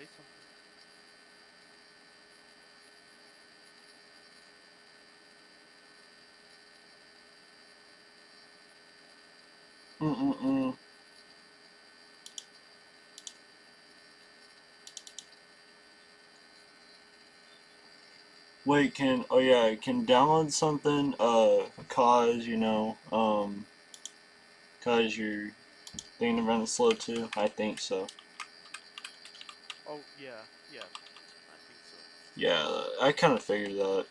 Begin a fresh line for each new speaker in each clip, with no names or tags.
something.
Mm-mm-mm. Wait, oh yeah, can download something, cause your thing to run it slow too? I think so.
Oh yeah, yeah, I think so.
Yeah, I kind of figured that.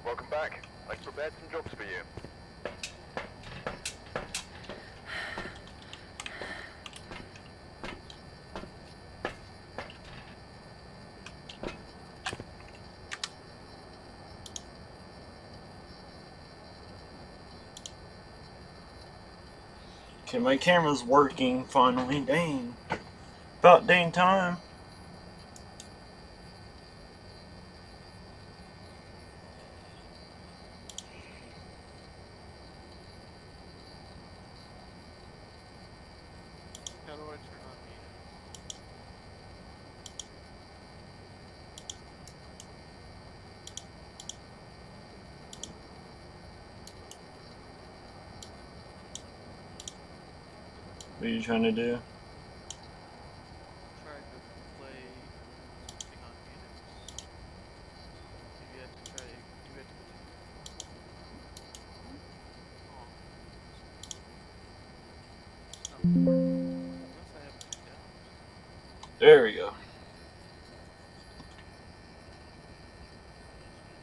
Welcome back. I've prepared some jobs for you.
Okay, my camera's working finally. Dang. About dang time.
How do I turn on meetings?
What are you trying to do?
Trying to play something on Unix. Maybe I have to try. Maybe I have to go to. Oh, it's not working. Unless I have it turned down or something.
There we go.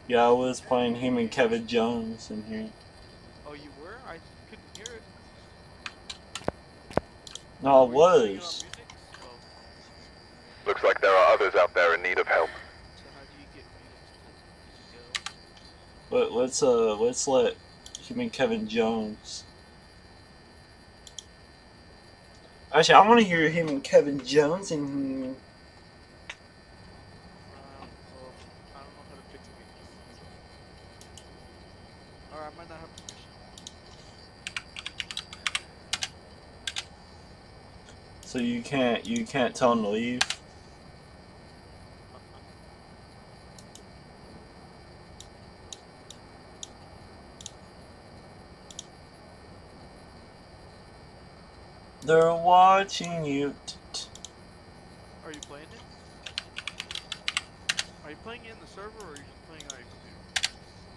Yeah, I was playing him and Kevin Jones in here.
Oh, you were? I couldn't hear it.
No, I
Were you playing it on
was.
Unix? Oh.
Looks like there are others out there in need of help.
So how do you get Unix to go?
But let's let him and Kevin Jones. Actually, I want to hear him and Kevin Jones in here.
Well, I don't know how to fix Unix, so. Or I might not have permission.
So you can't tell him to leave.
Uh-uh.
They're watching you.
Are you playing it? Are you playing it in the server or are you just playing on your computer?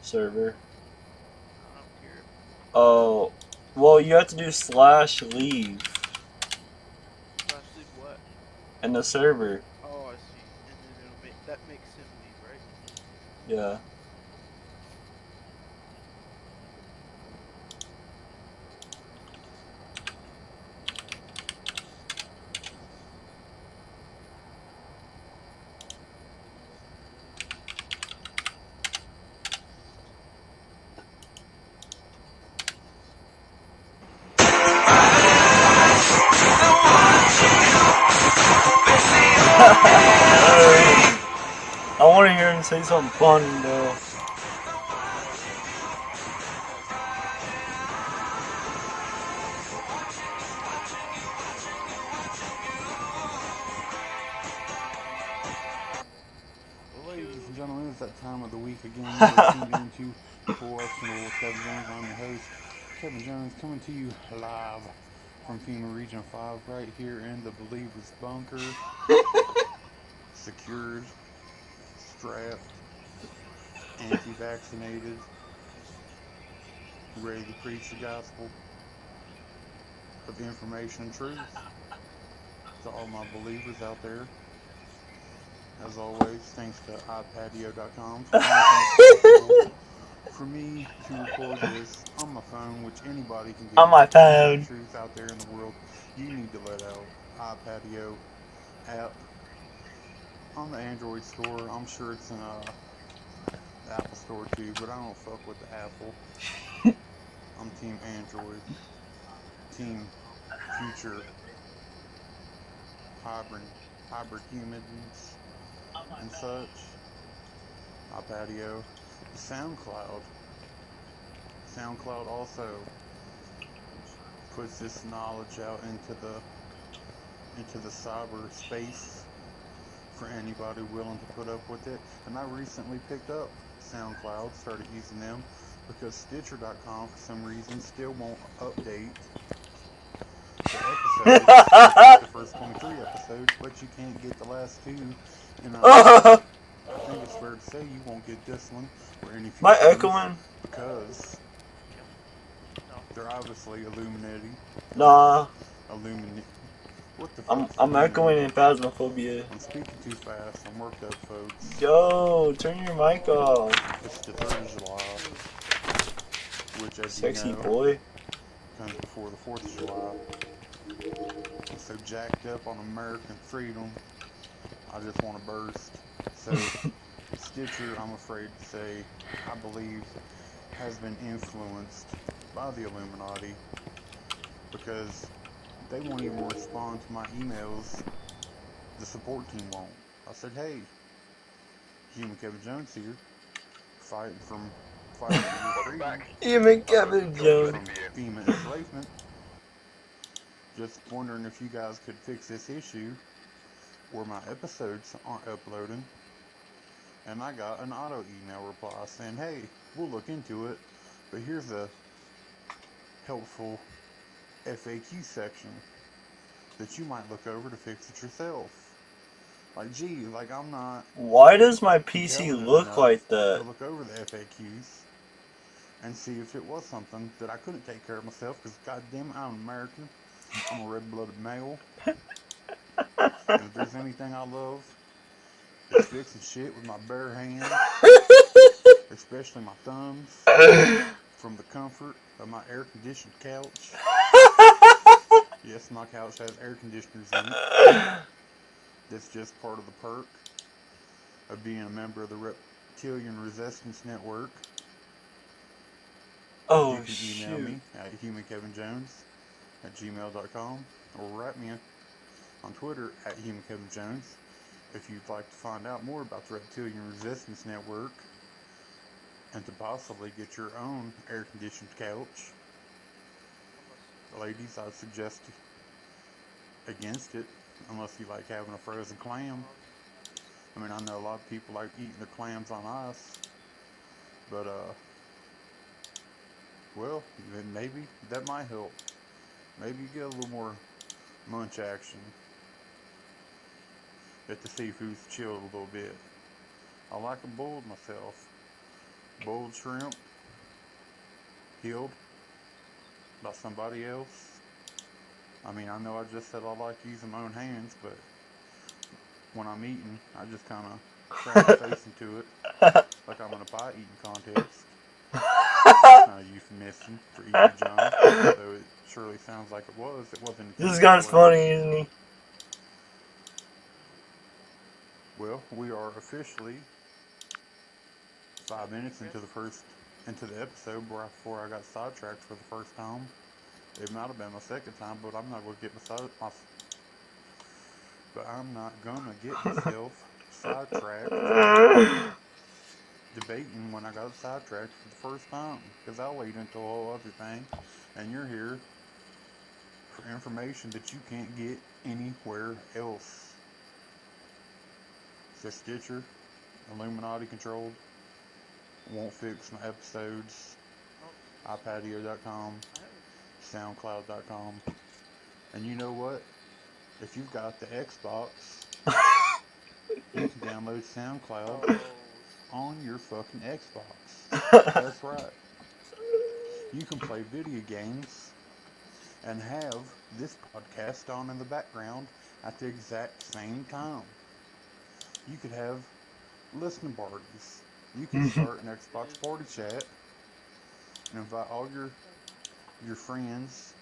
Server.
I don't care.
Oh, well, you have to do /leave
Slash leave what?
in the server.
Oh, I see. And then it'll make that makes him leave, right?
Yeah. I want to hear him say something funny though.
Well, ladies and gentlemen, it's that time of the week again. You are tuned into Correctional with Kevin Jones. I'm your host, Kevin Jones, coming to you live from FEMA Region 5, right here in the Believer's Bunker. Secured, strapped, anti-vaccinated, ready to preach the gospel of information and truth to all my believers out there. As always, thanks to iPadio.com for making it possible for me to record this on my phone, which anybody can
On
do.
my
If you want
phone.
truth out there in the world, you need to let out. iPadio app on the Android store. I'm sure it's in the Apple store too, but I don't fuck with the Apple. I'm Team Android. Team Future Hybrid Hybrid Humans and such. iPatio. SoundCloud. SoundCloud also puts this knowledge out into the cyberspace for anybody willing to put up with it. And I recently picked up SoundCloud, started using them because Stitcher.com for some reason still won't update the episodes. You get the first 23 episodes, but you can't get the last two. And I think it's fair to say you won't get this one or any
My
future ones
echoing?
because
Yep. No.
they're obviously Illuminati.
Nah,
Illuminati. What the
I'm
fuck's
I'm echoing in
Illuminati?
Phasmophobia.
I'm speaking too fast. I'm worked up, folks.
Yo, turn your mic off.
It's the 3rd of July, which, as you
Sexy
know,
boy.
comes before the 4th of July. I'm so jacked up on American freedom, I just want to burst. So, Stitcher, I'm afraid to say, I believe, has been influenced by the Illuminati because they won't even respond to my emails. The support team won't. I said, hey, Human Kevin Jones here, fighting for your
Welcome
freedom
back.
Even
I've got
Kevin
some jobs
Jones.
ready
from
for you.
FEMA enslavement. Just wondering if you guys could fix this issue where my episodes aren't uploading. And I got an auto email reply saying, hey, we'll look into it, but here's a helpful FAQ section that you might look over to fix it yourself. Like, gee, like I'm not
Why does my PC
intelligent
look
enough
like
to
that?
look over the FAQs and see if it was something that I couldn't take care of myself, because goddamn it, I'm American. I'm a red-blooded male. And if there's anything I love, it's fixing shit with my bare hands, especially my thumbs, from the comfort of my air-conditioned couch. Yes, my couch has air conditioners in it. That's just part of the perk of being a member of the Reptilian Resistance Network. You
Oh
can email
shoot.
me at humankevinjones@gmail.com or write me on Twitter at humankevinjones if you'd like to find out more about the Reptilian Resistance Network and to possibly get your own air-conditioned couch. Ladies, I'd suggest against it, unless you like having a frozen clam. I mean, I know a lot of people like eating their clams on ice, but, well, then maybe that might help. Maybe you get a little more munch action if the seafood's chilled a little bit. I like them boiled myself. Boiled shrimp, peeled by somebody else. I mean, I know I just said I like using my own hands, but when I'm eating, I just kind of cram my face into it like I'm in a pie eating contest. That's not a euphemism for eating junk, though it surely sounds like it was. It wasn't
This
intended
guy's
that way.
funny, isn't he?
Well, we are officially 5 minutes into the episode before I got sidetracked for the first time. It might have been my second time, but I'm not gonna get myself sidetracked debating when I got sidetracked for the first time, because I'll lead into a whole other thing, and you're here for information that you can't get anywhere else. So Stitcher, Illuminati controlled, won't fix my episodes.
Oh,
iPatio.com,
I have
SoundCloud.com, and you know what? If you've got the Xbox, you can download SoundCloud
Oh.
on your fucking Xbox. That's right. You can play video games and have this podcast on in the background at the exact same time. You could have listening parties. You could start an Xbox party chat and invite all your friends,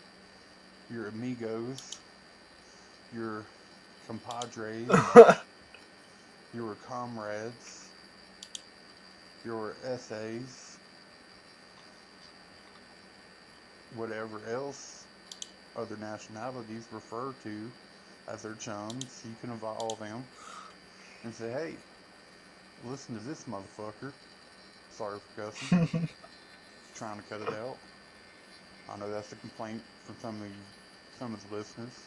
your amigos, your compadres, your comrades, your essays, whatever else other nationalities refer to as their chums. You can involve them and say, hey, listen to this motherfucker. Sorry for cussing. Trying to cut it out. I know that's a complaint from some of the listeners.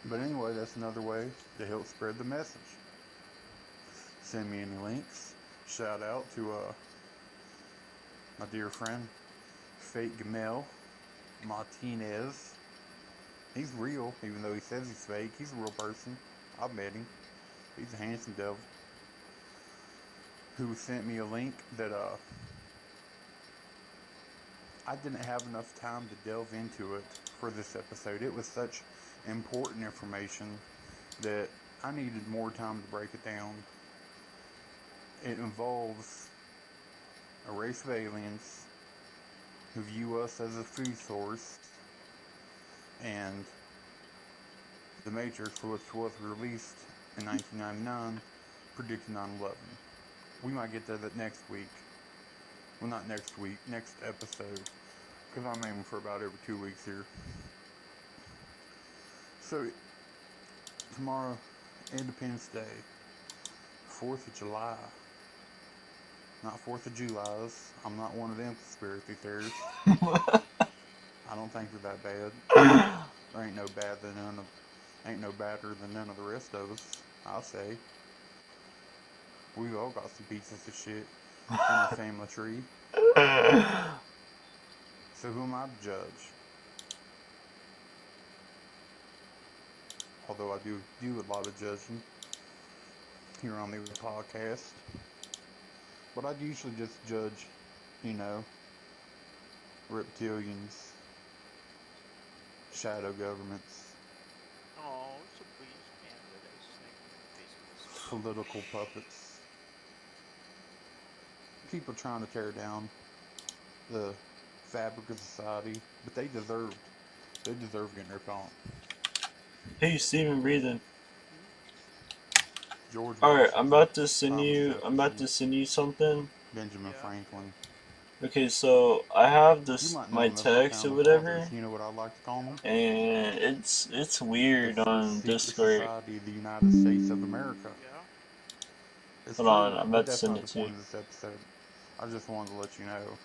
But anyway, that's another way to help spread the message. Send me any links. Shout out to my dear friend, Fake Gamel Martinez. He's real, even though he says he's fake. He's a real person. I've met him. He's a handsome devil. Who sent me a link that I didn't have enough time to delve into it for this episode. It was such important information that I needed more time to break it down. It involves a race of aliens who view us as a food source, and the Matrix, which was released in 1999, predicted 9/11. We might get to that next week. Well, not next week, next episode, because I'm aiming for about every 2 weeks here. So, tomorrow, Independence Day, 4th of July. Not 4th of July's. I'm not one of them conspiracy theorists. I don't think they're that bad. There ain't no badder than none of the rest of us, I'll say. We've all got some pieces of shit in our family tree. So who am I to judge? Although I do a lot of judging here on the podcast. But I usually just judge, reptilians, shadow governments,
Oh, so please, man, that is snake
political puppets, people trying to tear down the fabric of society, but they deserve getting ripped on.
Hey, Steven, breathing.
George
Alright,
Washington,
I'm about to send you something.
Benjamin
Yeah.
Franklin.
Okay, so I have
You
this
might know
my
them as the
text or
founding
whatever,
fathers. You know what I like to call them?
and it's
The
weird
First
on
Secret
Discord.
Society of the United States of America.
Yeah.
It's
Hold
true,
on, I'm
but
about to
that's
send
not
it
the
to you.
point of this episode. I just wanted to let you know.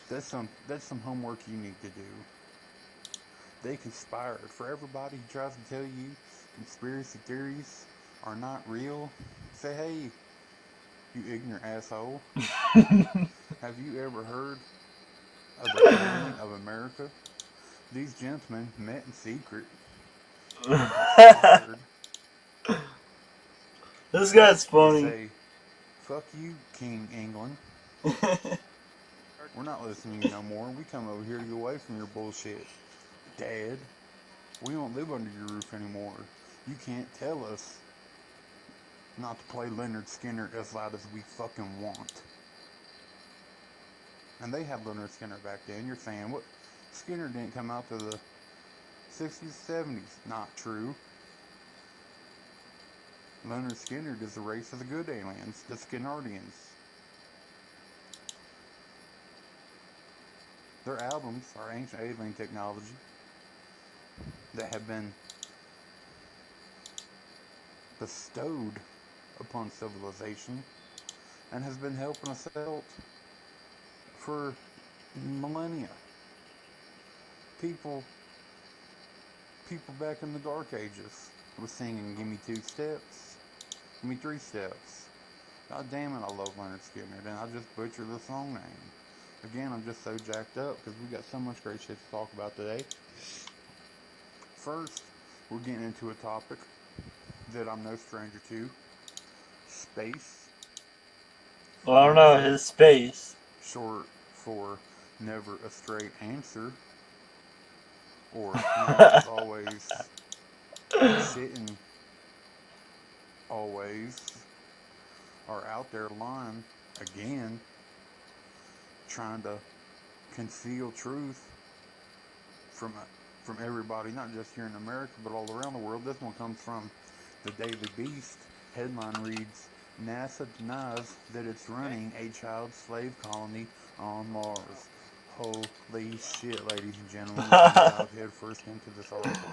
That's some homework you need to do. They conspired. For everybody who tries to tell you conspiracy theories are not real, say, hey, you ignorant asshole. Have you ever heard of the founding of America? These gentlemen met in secret, conspired
This guy's
to
funny.
say, fuck you, King England.
Or
We're not listening to you no more. We come over here to get away from your bullshit. Dad, we don't live under your roof anymore. You can't tell us not to play Leonard Skinner as loud as we fucking want. And they had Leonard Skinner back then. You're saying, what? Skinner didn't come out to the 60s, 70s. Not true. Leonard Skinner is the race of the good aliens, the Skinnardians. Their albums are ancient alien technology that have been bestowed upon civilization and has been helping us out for millennia. People back in the Dark Ages were singing "Give me 2 steps, give me 3 steps." God damn it, I love Leonard Skinner. Then I just butchered the song name. Again, I'm just so jacked up because we got so much great shit to talk about today. First, we're getting into a topic that I'm no stranger to. Space.
Well, I don't know, his space.
Short for never a straight answer. Or NASA's always shitting always are out there lying again, trying to conceal truth from everybody, not just here in America, but all around the world. This one comes from the Daily Beast. Headline reads, NASA denies that it's running a child slave colony on Mars. Holy shit, ladies and gentlemen, we're going to dive headfirst into this article.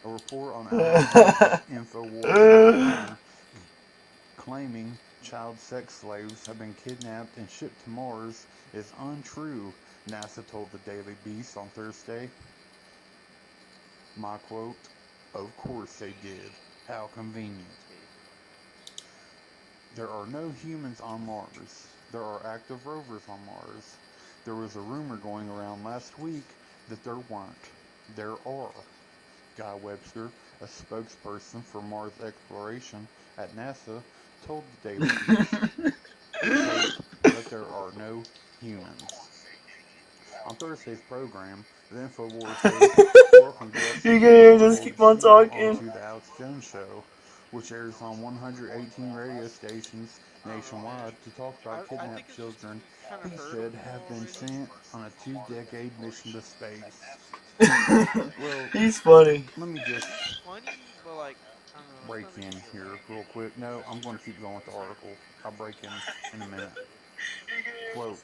A report on InfoWars.com claiming child sex slaves have been kidnapped and shipped to Mars is untrue, NASA told the Daily Beast on Thursday. My quote, "Of course they did. How convenient. There are no humans on Mars. There are active rovers on Mars. There was a rumor going around last week that there weren't. There are." Guy Webster, a spokesperson for Mars exploration at NASA, told the Daily Beast, quote, "But there are no humans." On Thursday's program, the InfoWars host welcomed guests
You can hear him just
Nicole
keep on
DeCille
talking.
onto the Alex Jones Show, which airs on 118 radio stations
I don't know, man.
nationwide to talk about
I
kidnapped
think it's just
children
you kind of
he
heard of
said
them
have been
already.
sent on a 2-decade mission to space. Well,
He's funny.
let me just
He's funny, but like I don't know. It's
break
not making
in
me
here
laugh.
real quick. No, I'm going to keep going with the article. I'll break in a minute. Quote,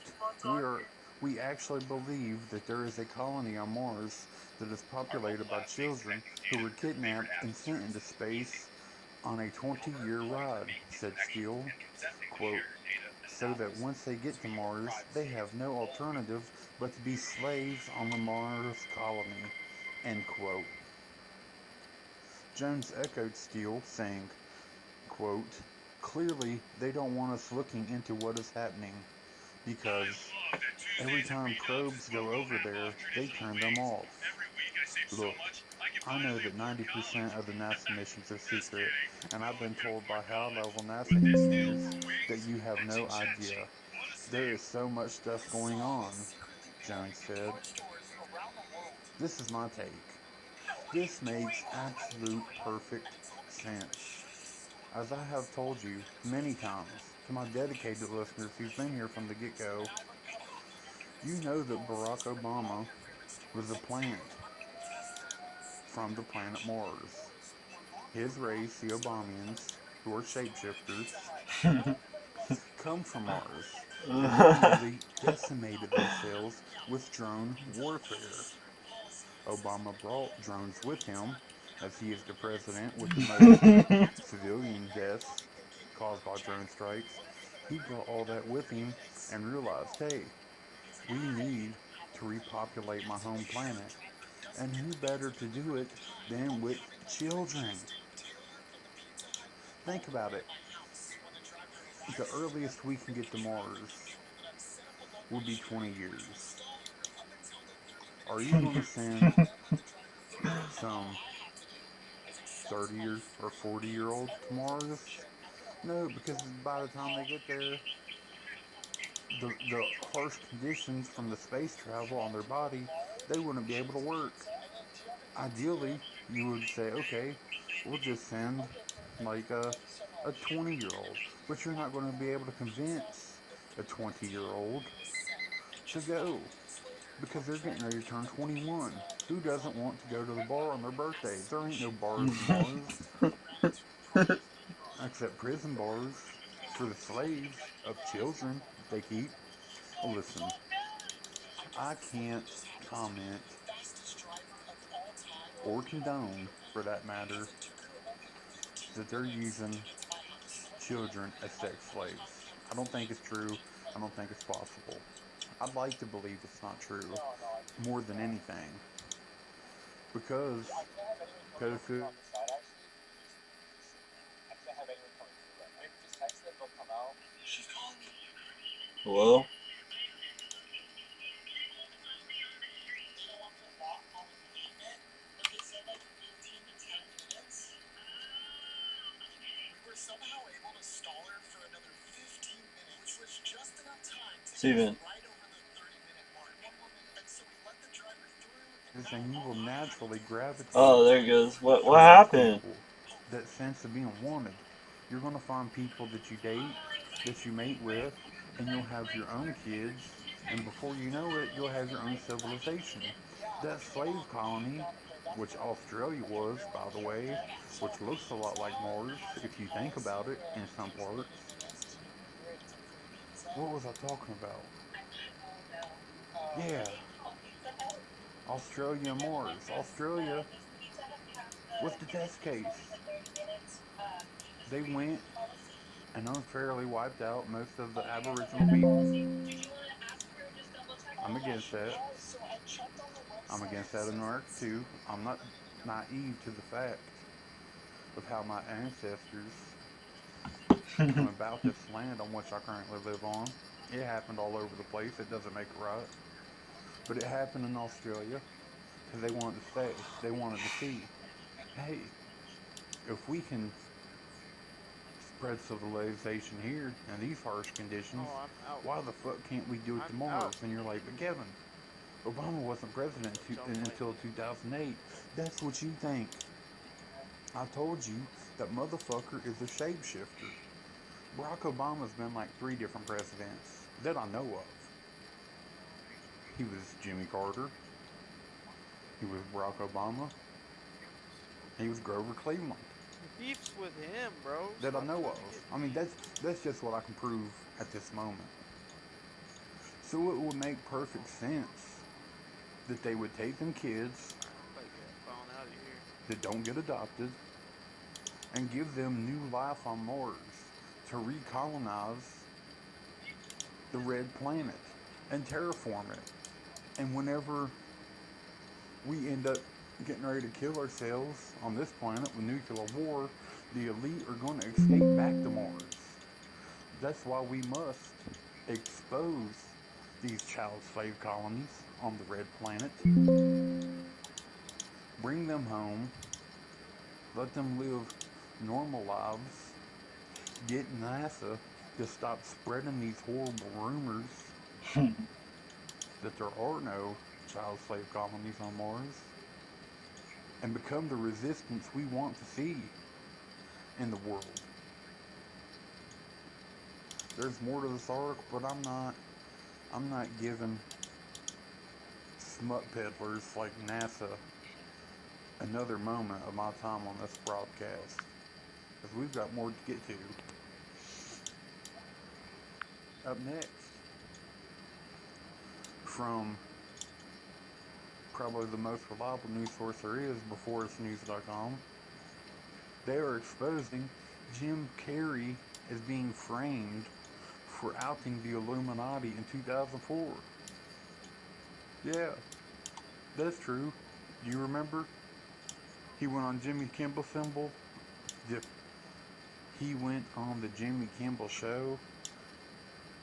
we actually believe that there is a colony on Mars that is populated by children who were kidnapped and sent into space on a 20-year ride, said Steele. Quote, so that once they get to Mars, they have no alternative but to be slaves on the Mars colony, end quote. Jones echoed Steele, saying, quote, clearly they don't want us looking into what is happening, because every time probes go over there, they turn them off. Look, I know that 90% of the NASA missions are secret, and I've been told by high-level NASA engineers that you have no idea. There is so much stuff going on, Jones said. This is my take. This makes absolute perfect sense. As I have told you many times to my dedicated listeners who've been here from the get-go, you know that Barack Obama was a plant from the planet Mars. His race, the Obamians, who are shapeshifters, come from Mars, and they nearly decimated themselves with drone warfare. Obama brought drones with him, as he is the president with the most civilian deaths caused by drone strikes. He brought all that with him and realized, hey, we need to repopulate my home planet. And who better to do it than with children? Think about it. The earliest we can get to Mars will be 20 years. Are you going to send some 30 or 40-year-olds to Mars? No, because by the time they get there, the harsh conditions from the space travel on their body, they wouldn't be able to work. Ideally, you would say, okay, we'll just send like a 20-year-old, but you're not going to be able to convince a 20-year-old to go because they're getting ready to turn 21. Who doesn't want to go to the bar on their birthday? There ain't no bars on Mars except prison bars for the slaves of children that they keep. Listen, I can't comment or condone, for that matter, that they're using children as sex slaves. I don't think it's true. I don't think it's possible. I'd like to believe it's not true more than anything because pedophilia.
Hello? Steven.
And you will naturally gravitate
Oh, there he goes. What
towards
happened?
people. That sense of being wanted. You're going to find people that you date, that you mate with, and you'll have your own kids, and before you know it, you'll have your own civilization. That slave colony, which Australia was, by the way, which looks a lot like Mars if you think about it in some parts. What was I talking about? Yeah, Australia and Mars. Australia was the test case. They went and unfairly wiped out most of the Aboriginal peoples. I'm against that. I'm against that in America too. I'm not naive to the fact of how my ancestors become about this land on which I currently live on. It happened all over the place. It doesn't make it right. But it happened in Australia because they wanted to stay. They wanted to see, hey, if we can spread civilization here in these harsh conditions,
Oh, I'm out.
why the fuck can't we do it to
I'm
Mars?
out.
And you're like, but Kevin, Obama wasn't president
Don't blame
until
me.
2008. That's what you think. I told you that motherfucker is a shapeshifter. Barack Obama's been like 3 different presidents that I know of. He was Jimmy Carter. He was Barack Obama. He was Grover Cleveland.
The beef's with him, bro.
That I
Stop
know
trying
of.
to get
I mean,
me.
that's just what I can prove at this moment. So it would make perfect sense that they would take them kids
Alright, I'm about to get falling out of here.
that don't get adopted and give them new life on Mars to recolonize the red planet and terraform it. And whenever we end up getting ready to kill ourselves on this planet with nuclear war, the elite are going to escape back to Mars. That's why we must expose these child slave colonies on the red planet, bring them home, let them live normal lives, get NASA to stop spreading these horrible rumors that there are no child slave colonies on Mars, and become the resistance we want to see in the world. There's more to this article, but I'm not giving smut peddlers like NASA another moment of my time on this broadcast, because we've got more to get to. Up next, from probably the most reliable news source there is, beforeitsnews.com, they are exposing Jim Carrey as being framed for outing the Illuminati in 2004. Yeah, that's true. Do you remember? He went on Jimmy Kimmel symbol. He went on the Jimmy Kimmel show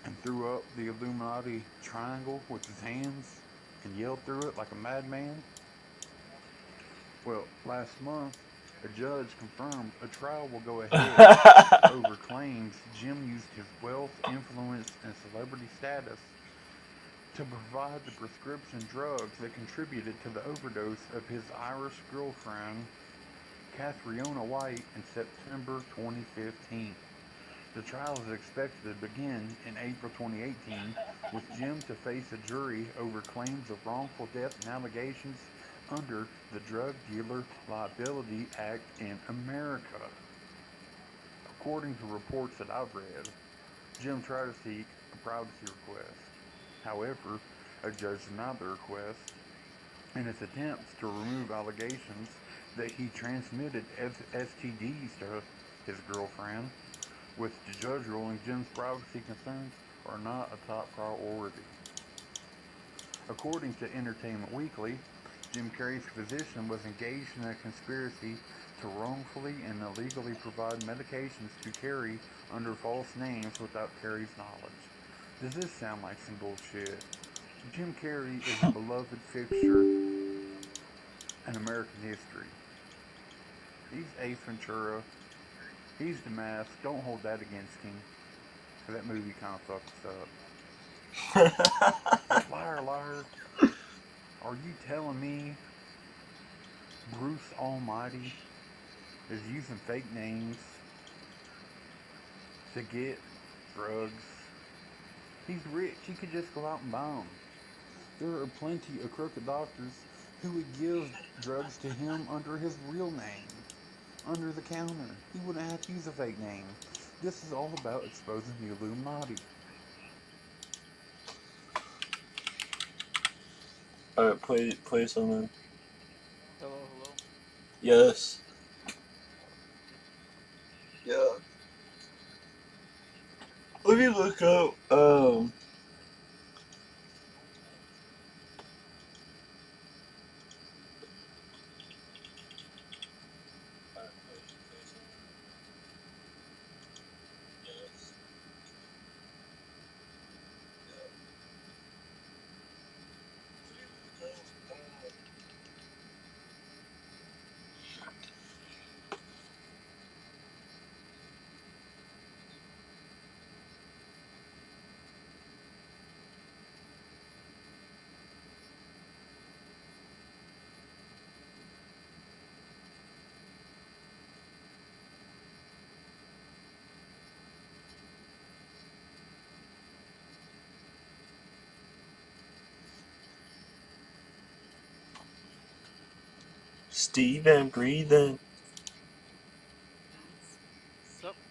and threw up the Illuminati triangle with his hands and yelled through it like a madman. Well, last month, a judge confirmed a trial will go ahead over claims Jim used his wealth, influence, and celebrity status to provide the prescription drugs that contributed to the overdose of his Irish girlfriend, Catriona White, in September 2015. The trial is expected to begin in April 2018, with Jim to face a jury over claims of wrongful death and allegations under the Drug Dealer Liability Act in America. According to reports that I've read, Jim tried to seek a privacy request. However, a judge denied the request in its attempts to remove allegations that he transmitted STDs to his girlfriend, with the judge ruling Jim's privacy concerns are not a top priority. According to Entertainment Weekly, Jim Carrey's physician was engaged in a conspiracy to wrongfully and illegally provide medications to Carrey under false names without Carrey's knowledge. Does this sound like some bullshit? Jim Carrey is a beloved fixture in American history. He's Ace Ventura. He's the Mask. Don't hold that against him. That movie kind of fucked up. But liar, liar, are you telling me Bruce Almighty is using fake names to get drugs? He's rich. He could just go out and buy them. There are plenty of crooked doctors who would give drugs to him under his real name, under the counter. He wouldn't have to use a fake name. This is all about exposing the Illuminati.
Alright, play something.
Hello, hello.
Yes. Yeah. Let me look up, Steven breathing.
Sup? What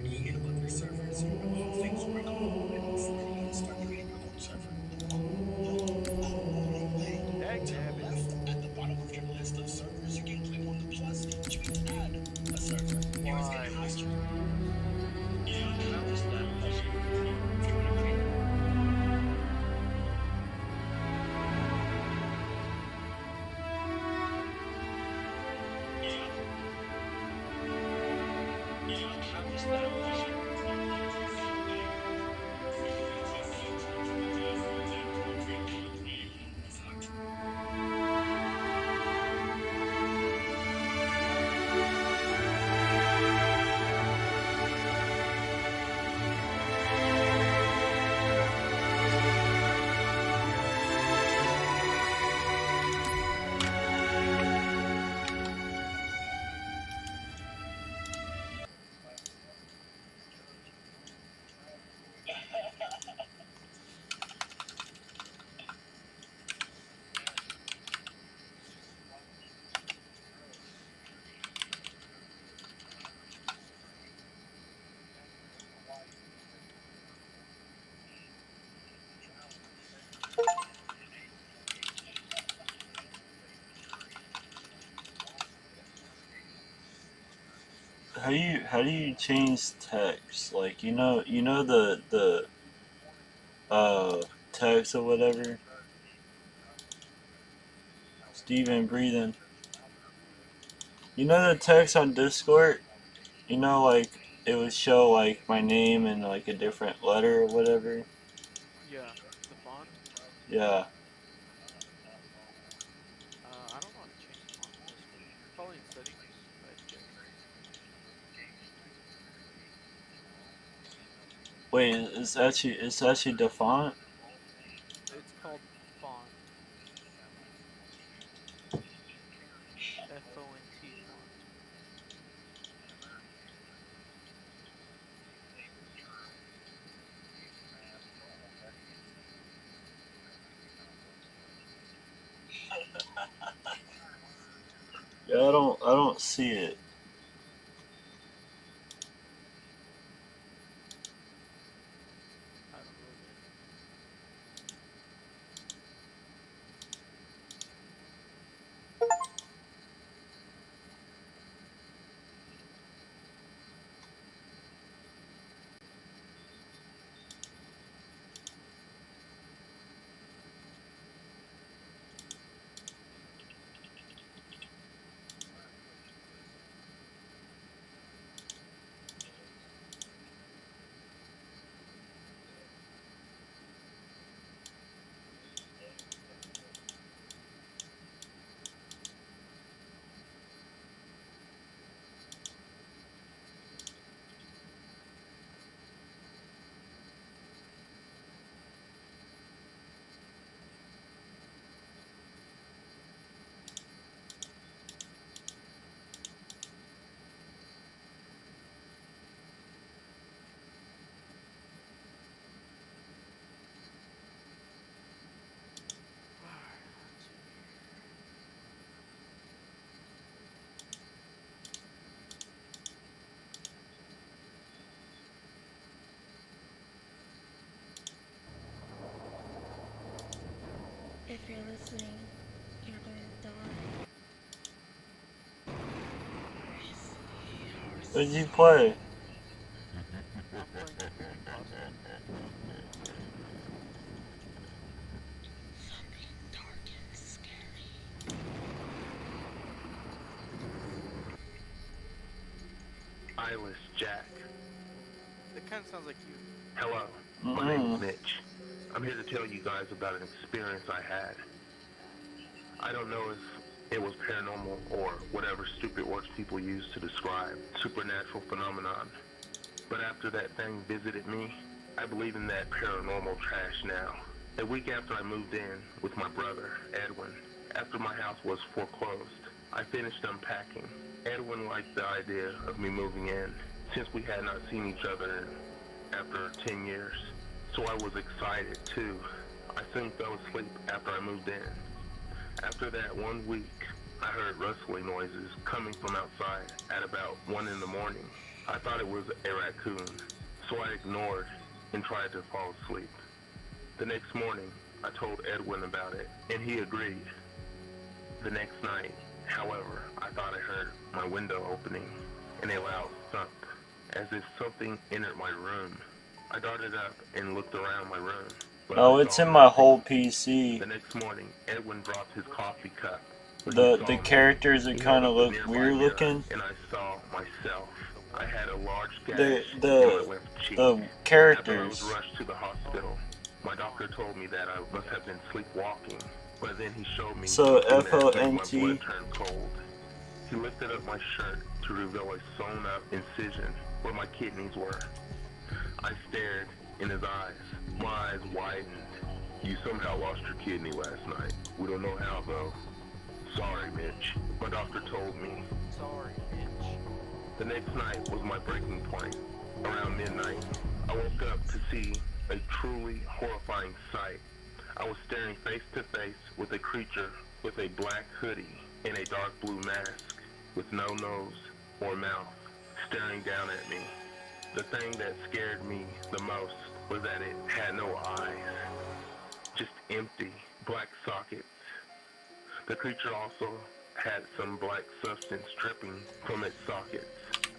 do you think this is? What? How did I miss that? Dag nabbit. Why?
How do you change text? Like you know the text or whatever. Steven breathing. You know the text on Discord? You know, like it would show like my name and like a different letter or whatever.
Yeah. The font?
Yeah.
I don't know how to change the font in Discord. Probably in settings, I'd guess.
Wait, it's actually the font.
It's called font. Font font.
Yeah, I don't see it.
I don't know then.
What did you play?
I'm playing Mission Impossible.
Eyeless Jack.
That kind of sounds like you.
Hello, my name's Mitch. I'm here to tell you guys about an experience I had. I don't know if it was paranormal or whatever stupid words people use to describe supernatural phenomenon. But after that thing visited me, I believe in that paranormal trash now. A week after I moved in with my brother, Edwin, after my house was foreclosed, I finished unpacking. Edwin liked the idea of me moving in, since we had not seen each other after 10 years. So I was excited too. I soon fell asleep after I moved in. After that 1 week, I heard rustling noises coming from outside at about 1 in the morning. I thought it was a raccoon, so I ignored and tried to fall asleep. The next morning, I told Edwin about it, and he agreed. The next night, however, I thought I heard my window opening and a loud thump, as if something entered my room. I darted up and looked around my room.
Oh, it's in my whole PC.
The next morning, Edwin dropped his coffee cup.
The characters are kind of look weird looking.
And I saw myself. I had a large gash in
The
my left cheek.
characters.
After I was rushed to the hospital, my doctor told me that I must have been sleepwalking. But then he showed me
so
FONT. My blood turned cold. He lifted up my shirt to reveal a sewn-up incision where my kidneys were. I stared in his eyes. My eyes widened. You somehow lost your kidney last night. We don't know how, though. Sorry, Mitch. My doctor told me.
Sorry, Mitch.
The next night was my breaking point. Around midnight, I woke up to see a truly horrifying sight. I was staring face to face with a creature with a black hoodie and a dark blue mask with no nose or mouth, staring down at me. The thing that scared me the most was that it had no eyes, just empty black sockets. The creature also had some black substance dripping from its sockets.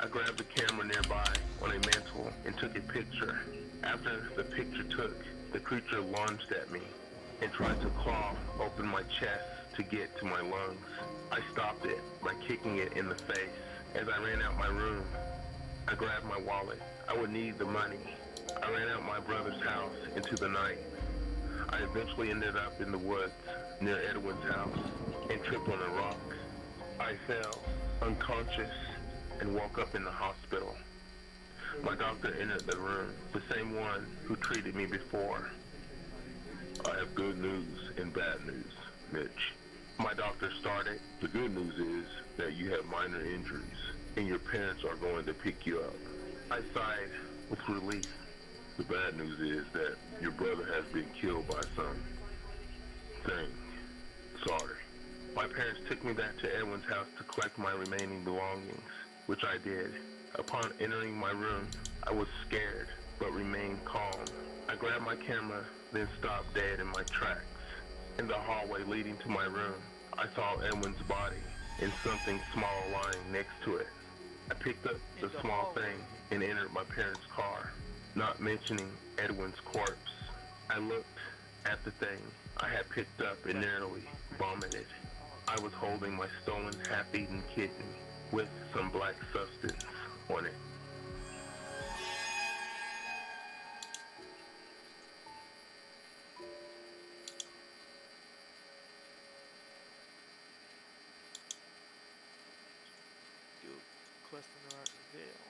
I grabbed the camera nearby on a mantle and took a picture. After the picture took, the creature lunged at me and tried to claw open my chest to get to my lungs. I stopped it by kicking it in the face. As I ran out my room, I grabbed my wallet. I would need the money. I ran out my brother's house into the night. I eventually ended up in the woods near Edwin's house and tripped on a rock. I fell unconscious and woke up in the hospital. My doctor entered the room, the same one who treated me before. I have good news and bad news, Mitch. My doctor started. The good news is that you have minor injuries and your parents are going to pick you up. I sighed with relief. The bad news is that your brother has been killed by some thing. Sorry. My parents took me back to Edwin's house to collect my remaining belongings, which I did. Upon entering my room, I was scared, but remained calm. I grabbed my camera, then stopped dead in my tracks. In the hallway leading to my room, I saw Edwin's body and something small lying next to it. I picked up the small thing and entered my parents' car, not mentioning Edwin's corpse. I looked at the thing I had picked up and nearly vomited. I was holding my stolen half-eaten kidney with some black substance on it.
Do a quest in the Rotten Vale.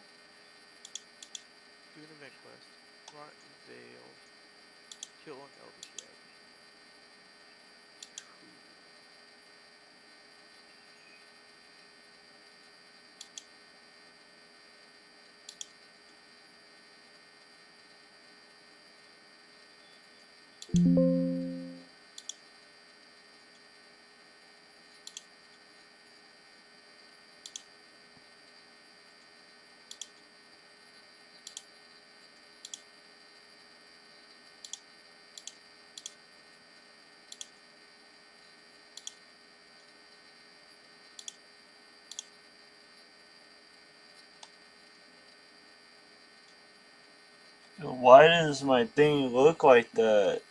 Do an event quest. Rotten Vale. Kill an elder dragon.
Why does my thing look like that?